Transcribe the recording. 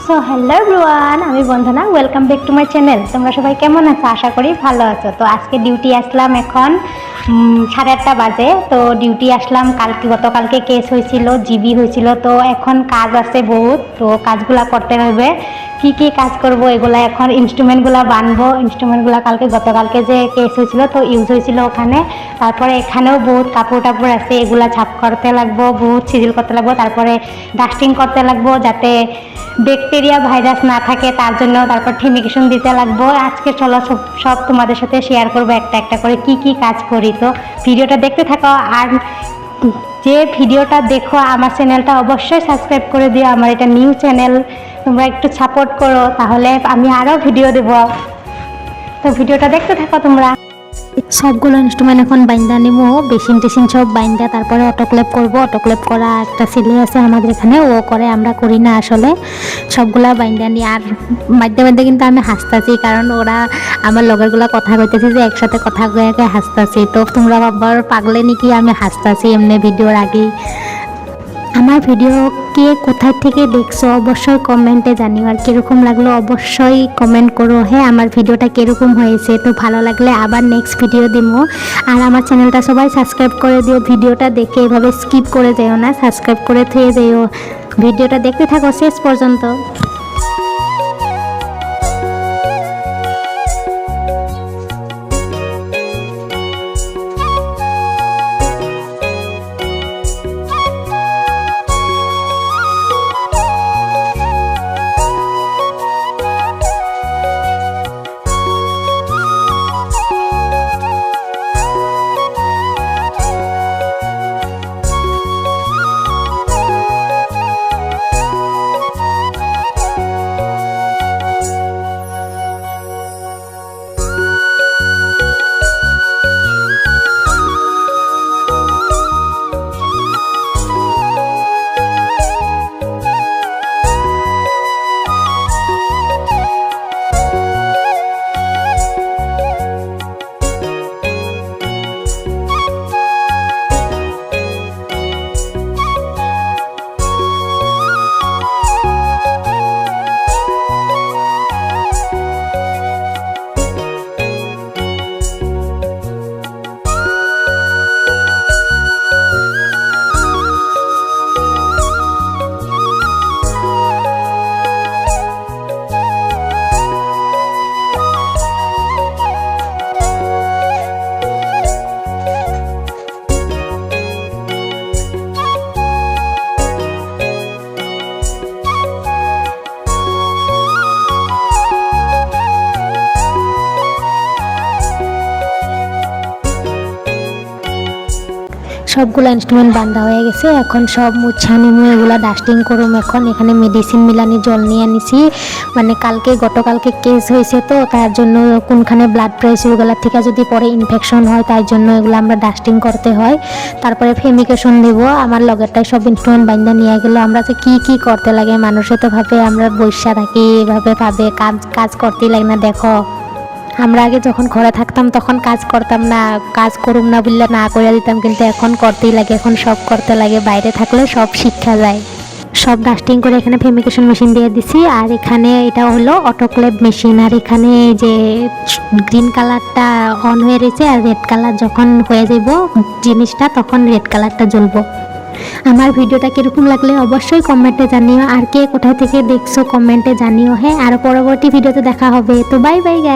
So hello everyone, আমি Bandana. Welcome back to my channel. তোমরা সবাই কেমন আছো? আশা করি ভালো আছো। তো আজকে ডিউটি আসলাম, এখন 8:30 বাজে। তো ডিউটি আসলাম, গতকালকে কেস হয়েছিল, জিবি হয়েছিল। তো এখন কাজ আছে বহুত, তো কাজগুলা করতে হবে। কি কি কাজ করব এগুলা, এখন ইনস্ট্রুমেন্টগুলা বানবো। ইনস্ট্রুমেন্টগুলা গতকালকে যে কেস হয়েছিল তো ইউজ হয়েছিল ওখানে। তারপরে এখানেও বহুত কাপড় টাপড় আছে, এগুলা ছাপ করতে লাগবো, বহুত সিজিল করতে লাগবো। তারপরে ডাস্টিং করতে লাগবো যাতে ব্যাকটেরিয়া ভাইরাস না থাকে তার জন্য। তারপর ফিউমিগেশন দিতে লাগবো। আজকে চলো সব তোমাদের সাথে শেয়ার করবো একটা একটা করে কি কি কাজ করি। তো ভিডিওটা দেখতে থাকো, আর যে ভিডিওটা দেখো আমার চ্যানেলটা অবশ্যই সাবস্ক্রাইব করে দিও। আমার এটা নিউ চ্যানেল, তোমরা একটু সাপোর্ট করো, তাহলে আমি আরও ভিডিও দেবো। তো ভিডিওটা দেখতে থাকো তোমরা। সবগুলো ইনস্ট্রুমেন্ট এখন বাইন্দা নিব, বেসিন টেসিন সব বাইন্দা, তারপরে অটোক্লেপ করব। অটোক্লেপ করা একটা ছেলে আছে আমাদের এখানে, ও করে, আমরা করি না আসলে। সবগুলা বাইন্দা নিই। আর মধ্যে মধ্যে কিন্তু আমি হাসতাছি, কারণ ওরা আমার লগেরগুলা কথা কইতেছে যে একসাথে কথা কয়ে হাসতাছি। তো তোমরা ভাববার পাগলে নাকি আমি হাসতাছি এমনি ভিডিওর আগেই। আমার ভিডিও কে কোথায় থেকে দেখছো অবশ্যই কমেন্টে জানিও, আর কীরকম লাগলো অবশ্যই কমেন্ট করো। হ্যাঁ, আমার ভিডিওটা কীরকম হয়েছে। তো ভালো লাগলে আবার নেক্সট ভিডিও দিবো। আর আমার চ্যানেলটা সবাই সাবস্ক্রাইব করে দিও। ভিডিওটা দেখে এভাবে স্কিপ করে যেও না, সাবস্ক্রাইব করে থুয়ে যেও। ভিডিওটা দেখতে থাকো শেষ পর্যন্ত। সবগুলো ইনস্ট্রুমেন্ট বান্ধা হয়ে গেছে, এখন সব মুছা নিমু, এগুলা ডাস্টিং করুম। এখন এখানে মেডিসিন মিলানি জল নিয়ে নিছি, মানে গতকালকে কেস হয়েছে, তো তার জন্য কোনখানে ব্লাড প্রেশার ওগুলার থেকে যদি পরে ইনফেকশন হয় তাই জন্য এগুলো আমরা ডাস্টিং করতে হয়। তারপরে ফিউমিগেশন দেব। আমার লগেরটাই সব ইনস্ট্রুমেন্ট বান্ধা নিয়ে গেলো। আমরা যে কি করতে লাগে, মানুষে তো ভাবে আমরা বৈশা থাকি, এভাবে ভাবে কাজ করতেই লাগে না। দেখো, আমরা আগে যখন ঘরে থাকতাম তখন কাজ করতাম না, কাজ করুম না বললে না করে দিতাম, কিন্তু এখন করতেই লাগে, এখন সব করতে লাগে। বাইরে থাকলে সব শিক্ষা যায়। সব ডাস্টিং করে এখানে ফিউমিগেশন মেশিন দিয়ে দিছি। আর এখানে এটা হলো অটোক্লেভ মেশিন। আর এখানে যে গ্রিন কালারটা অন হয়ে রয়েছে, আর রেড কালার যখন হয়ে যাব জিনিসটা তখন রেড কালারটা জ্বলবো। আমার ভিডিওটা কীরকম লাগলে অবশ্যই কমেন্টে জানিও, আর কে কোথায় থেকে দেখছো কমেন্টে জানিও। হ্যাঁ, আর পরবর্তী ভিডিওতে দেখা হবে। তো বাই বাই গাইস।